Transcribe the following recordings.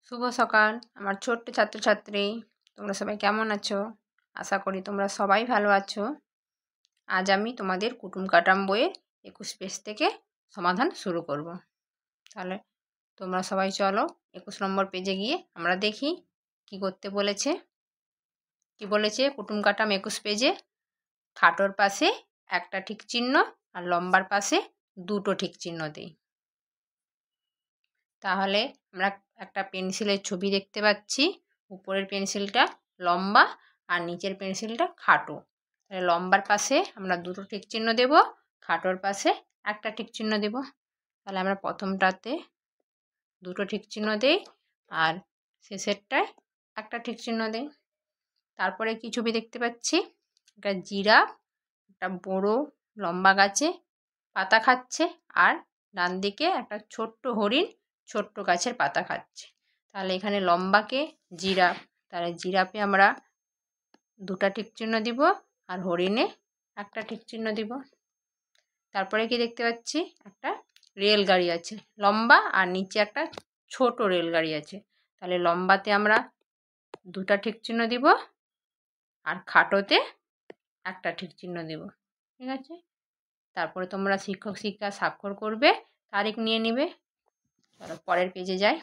শুভ সকাল আমার ছোট্ট ছাত্রছাত্রী, তোমরা সবাই কেমন আছো? আশা করি তোমরা সবাই ভালো আছো। আজ আমি তোমাদের কুটুম কাটাম বইয়ের 21 পেজ থেকে সমাধান শুরু করব। তাহলে তোমরা সবাই চলো 21 নম্বর পেজে গিয়ে আমরা দেখি কি করতে বলেছে। কি বলেছে কুটুম কাটাম 21 পেজে? খাটোর পাশে একটা ঠিক চিহ্ন আর লম্বার পাশে দুটো ঠিক চিহ্ন দেই। তাহলে আমরা একটা পেন্সিলের ছবি দেখতে পাচ্ছি। উপরের পেন্সিলটা লম্বা আর নিচের পেন্সিলটা খাটো। তাহলে লম্বার পাশে আমরা দুটো ঠিক চিহ্ন দেব, খাটোর পাশে একটা ঠিক চিহ্ন দেব। তাহলে আমরা প্রথমটাতে দুটো ঠিক চিহ্ন দেই আর শেষেরটায় একটা ঠিক চিহ্ন দেই। তারপরে কি ছবি দেখতে পাচ্ছি? একটা জিরাফ একটা বড় লম্বা গাছে পাতা খাচ্ছে আর ডান দিকে একটা ছোট্ট হরিণ ছোট্ট গাছের পাতা খাচ্ছে। তাহলে এখানে লম্বাকে জিরাফ, তাহলে জিরাফে আমরা দুটা ঠিক চিহ্ন দিব আর হরিণে একটা ঠিক চিহ্ন দিব। তারপরে কি দেখতে পাচ্ছি? একটা রেলগাড়ি আছে লম্বা আর নিচে একটা ছোট রেলগাড়ি আছে। তাহলে লম্বাতে আমরা দুটা ঠিক চিহ্ন দিব আর খাটোতে একটা ঠিক চিহ্ন দিব। ঠিক আছে, তারপরে তোমরা শিক্ষক শিক্ষা স্বাক্ষর করবে, তারিখ নিয়ে নিবে। চলো পরের পেজে যাই।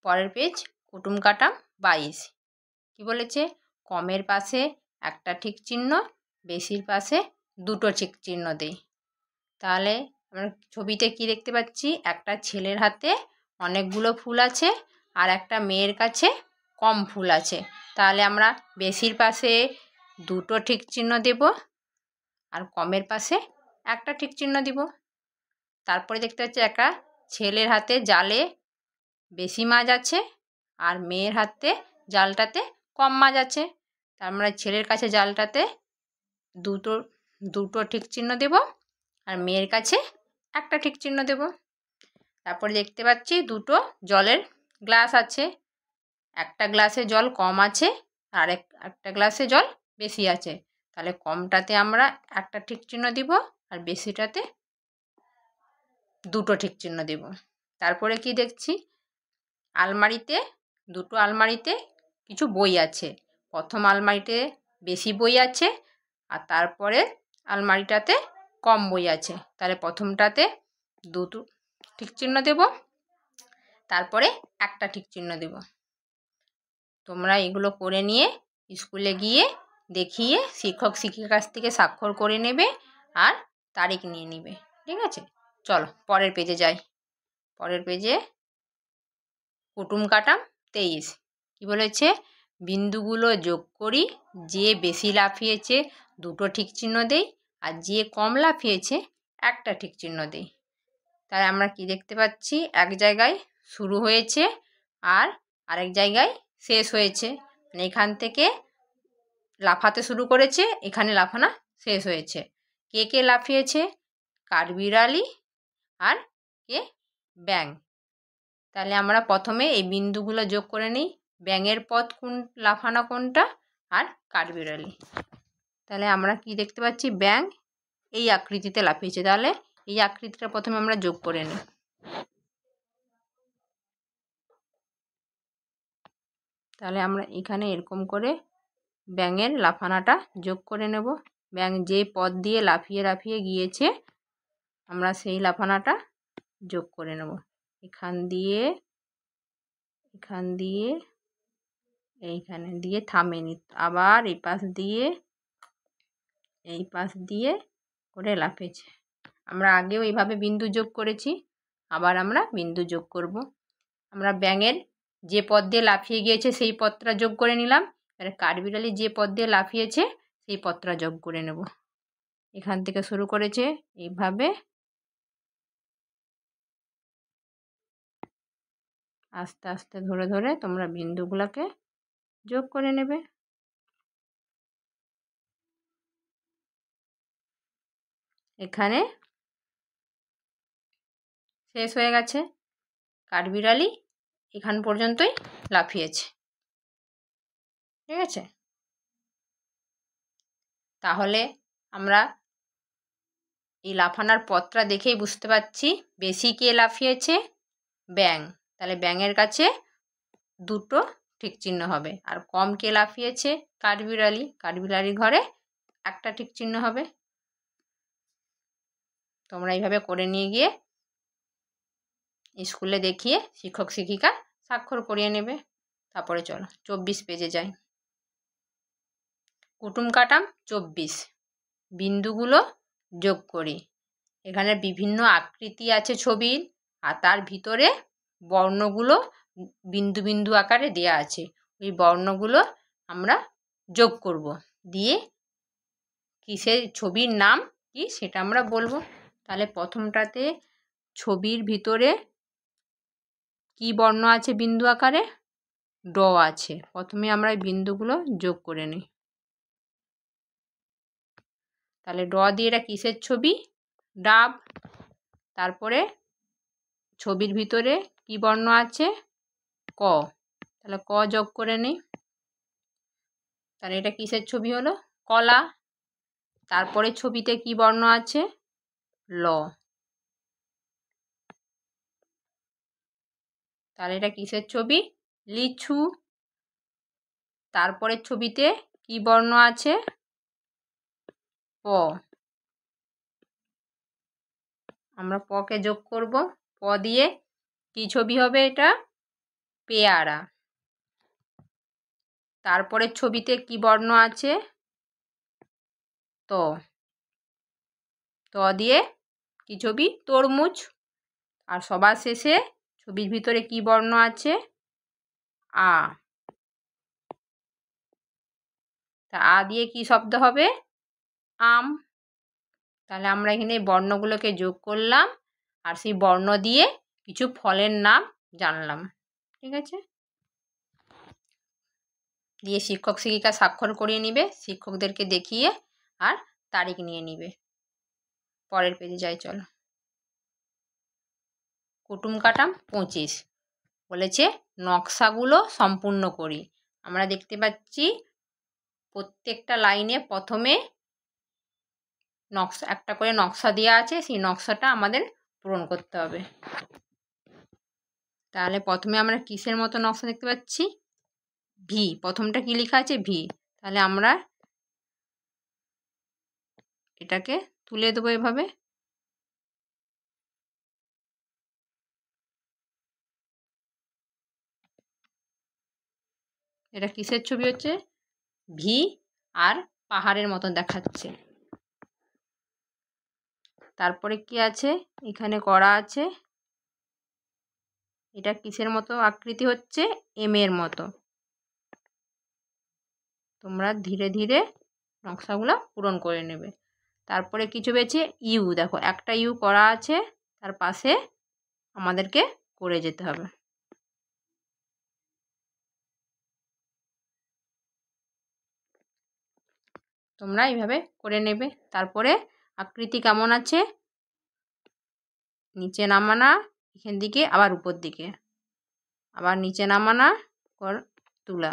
পরের পেজ কুটুম কাটাম 22। কি বলেছে? কমের পাশে একটা ঠিক চিহ্ন, বেশির পাশে দুটো ঠিক চিহ্ন দেই। তাহলে আমরা ছবিতে কি দেখতে পাচ্ছি? একটা ছেলের হাতে অনেকগুলো ফুল আছে আর একটা মেয়ের কাছে কম ফুল আছে। তাহলে আমরা বেশির পাশে দুটো ঠিক চিহ্ন দেব আর কমের পাশে একটা ঠিক চিহ্ন দিব। তারপরে দেখতে পাচ্ছি একটা ছেলের হাতে জালে বেশি মাছ আছে আর মেয়ের হাতে জালটাতে কম মাছ আছে। তার মানে ছেলের কাছে জালটাতে দুটো দুটো ঠিক চিহ্ন দেব আর মেয়ের কাছে একটা ঠিক চিহ্ন দেব। তারপরে দেখতে পাচ্ছি দুটো জলের গ্লাস আছে। একটা গ্লাসে জল কম আছে আর একটা গ্লাসে জল বেশি আছে। তাহলে কমটাতে আমরা একটা ঠিক চিহ্ন দিব আর বেশিটাতে দুটো ঠিক চিহ্ন দেব। তারপরে কি দেখছি? আলমারিতে দুটো আলমারিতে কিছু বই আছে। প্রথম আলমারিতে বেশি বই আছে আর তারপরে আলমারিটাতে কম বই আছে। তাহলে প্রথমটাতে দুটো ঠিক চিহ্ন দেব, তারপরে একটা ঠিক চিহ্ন দেব। তোমরা এগুলো করে নিয়ে স্কুলে গিয়ে দেখিয়ে শিক্ষক শিক্ষিকার কাছ থেকে স্বাক্ষর করে নেবে আর তারিখ নিয়ে নেবে। ঠিক আছে, চলো পরের পেজে যাই। পরের পেজে কুটুম কাটাম 23। কি বলেছে? বিন্দুগুলো যোগ করি, যে বেশি লাফিয়েছে দুটো ঠিক চিহ্ন দেই আর যে কম লাফিয়েছে একটা ঠিক চিহ্ন দেই। তাই আমরা কি দেখতে পাচ্ছি? এক জায়গায় শুরু হয়েছে আর আরেক জায়গায় শেষ হয়েছে। মানে এখান থেকে লাফাতে শুরু করেছে, এখানে লাফানো শেষ হয়েছে। কে কে লাফিয়েছে? কাঠবিড়ালি আর কে? ব্যাঙ। তাহলে আমরা প্রথমে এই বিন্দুগুলো যোগ করে নিই। ব্যাঙের পথ কোন, লাফানো কোনটা আর কাঠবিড়ালি। তাহলে আমরা কি দেখতে পাচ্ছি? ব্যাঙ এই আকৃতিতে লাফিয়েছে। তাহলে এই আকৃতিটা প্রথমে আমরা যোগ করে নিই। তাহলে আমরা এখানে এরকম করে ব্যাঙের লাফানাটা যোগ করে নেব। ব্যাঙ যে পথ দিয়ে লাফিয়ে লাফিয়ে গিয়েছে আমরা সেই লাফানাটা যোগ করে নেব। এখান দিয়ে এইখানে দিয়ে থামেনি, আবার এই পাশ দিয়ে করে লাফিয়েছে। আমরা আগেও এইভাবে বিন্দু যোগ করেছি, আবার আমরা বিন্দু যোগ করব। আমরা ব্যাঙের যে পথ দিয়ে লাফিয়ে গিয়েছে সেই পথটা যোগ করে নিলাম। এবার কাঠবিড়ালি যে পথ দিয়ে লাফিয়েছে সেই পথটা যোগ করে নেব। এখান থেকে শুরু করেছে এইভাবে আস্তে আস্তে ধরে ধরে তোমরা বিন্দুগুলোকে যোগ করে নেবে। এখানে শেষ হয়ে গেছে। কাঠবিড়ালি এখান পর্যন্তই লাফিয়েছে। ঠিক আছে, তাহলে আমরা এই লাফানোর পথটা দেখেই বুঝতে পারছি বেশি কে লাফিয়েছে, ব্যাঙ। তাহলে ব্যাঙের কাছে 2টো ঠিক চিহ্ন হবে। আর কম কে লাফিয়েছে, কাঠবিড়ালি। কাঠবিড়ালির ঘরে 1টা ঠিক চিহ্ন হবে। তোমরা এইভাবে করে নিয়ে গিয়ে স্কুলে দেখিয়ে শিক্ষক শিক্ষিকা স্বাক্ষর করিয়ে নেবে। তারপরে চলো 24 পেজে যাই। কুটুম কাটাম 24, বিন্দুগুলো যোগ করি। এখানে বিভিন্ন আকৃতি আছে ছবির, আর তার ভিতরে বর্ণগুলো বিন্দু বিন্দু আকারে দেয়া আছে। ওই বর্ণগুলো আমরা যোগ করব, দিয়ে কিসের ছবির নাম কি সেটা আমরা বলবো। তাহলে প্রথমটাতে ছবির ভিতরে কি বর্ণ আছে বিন্দু আকারে, ড আছে। প্রথমে আমরা এই বিন্দুগুলো যোগ করে নিই। তাহলে ড দিয়ে এটা কিসের ছবি, ডাব। তারপরে ছবির ভিতরে কি বর্ণ আছে, ক। তাহলে ক যোগ করে নিই। তাহলে এটা কিসের ছবি হলো, কলা। তারপরে ছবিতে কি বর্ণ আছে, ল। তাহলে এটা কিসের ছবি, লিচু। তারপরের ছবিতে কি বর্ণ আছে, প। আমরা পকে যোগ করব। প দিয়ে কি ছবি হবে, এটা পেয়ারা। তারপরের ছবিতে কি বর্ণ আছে, ত। ত দিয়ে কি ছবি, তরমুজ। আর সবার শেষে ছবির ভিতরে কি বর্ণ আছে, আ। তা আ দিয়ে কি শব্দ হবে, আম। তাহলে আমরা এখানে বর্ণগুলোকে যোগ করলাম, আর সেই বর্ণ দিয়ে কিছু ফলের নাম জানলাম। ঠিক আছে, দিয়ে শিক্ষক শিক্ষিকা স্বাক্ষর করিয়ে নিবে, শিক্ষকদেরকে দেখিয়ে আর তারিখ নিয়ে নিবে। পরের পেজে যাই চলো। কুটুম কাটাম 25, বলেছে নকশাগুলো সম্পূর্ণ করি। আমরা দেখতে পাচ্ছি প্রত্যেকটা লাইনে প্রথমে নকশা, একটা করে নকশা দেওয়া আছে, সেই নকশাটা আমাদের পূরণ করতে হবে। তাহলে প্রথমে আমরা কিসের মতো নকশা দেখতে পাচ্ছি, ভি। প্রথমটা কি লেখা আছে, ভি। তাহলে আমরা এটাকে তুলে দেবো এভাবে। এটা কিসের ছবি হচ্ছে, ভি, আর পাহাড়ের মতন দেখাচ্ছে। তারপরে কি আছে, এখানে করা আছে, এটা কিসের মতো আকৃতি হচ্ছে, এম এর মতো। তোমরা ধীরে ধীরে নকশাগুলো পূরণ করে নেবে। তারপরে কিছু বেছে ইউ, দেখো একটা ইউ করা আছে, তার পাশে আমাদেরকে করে যেতে হবে। তোমরা এইভাবে করে নেবে। তারপরে আকৃতি কেমন আছে, নিচে নামানা, এখান দিকে আবার উপর দিকে, আবার নিচে নামানা, পর তুলা।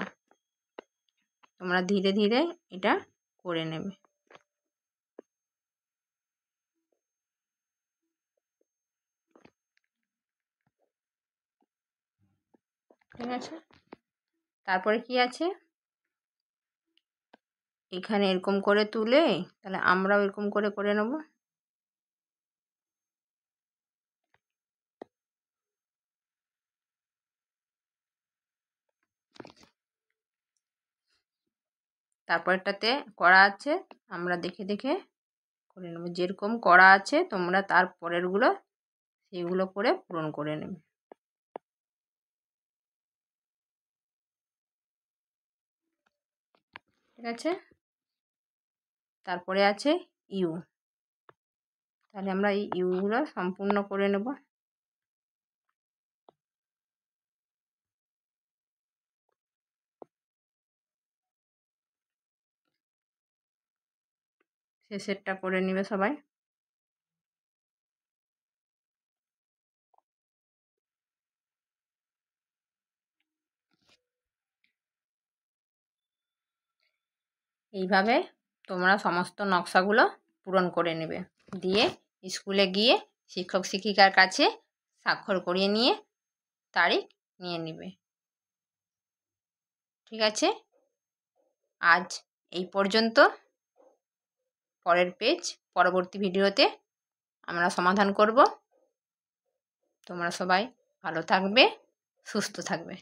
তোমরা ধীরে ধীরে এটা করে নেবে। ঠিক আছে, তারপরে কি আছে, এখানে এরকম করে তুলে, তাহলে আমরাও এরকম করে করে নেব। তারপরটাতে করা আছে, আমরা দেখে দেখে করে নেব। যেরকম করা আছে তোমরা তার পরেরগুলো সেগুলো করে পূরণ করে নেবে। ঠিক আছে, তারপরে আছে ইউ। তাহলে আমরা এই ইউগুলো সম্পূর্ণ করে নেব। শেষেরটা করে নেবে সবাই। এইভাবে তোমরা সমস্ত নকশাগুলো পূরণ করে নেবে, দিয়ে স্কুলে গিয়ে শিক্ষক শিক্ষিকার কাছে স্বাক্ষর করিয়ে নিয়ে তারিখ নিয়ে নেবে। ঠিক আছে, আজ এই পর্যন্ত। পরের পেজ পরবর্তী ভিডিওতে আমরা সমাধান করব। তোমরা সবাই ভালো থাকবে, সুস্থ থাকবে।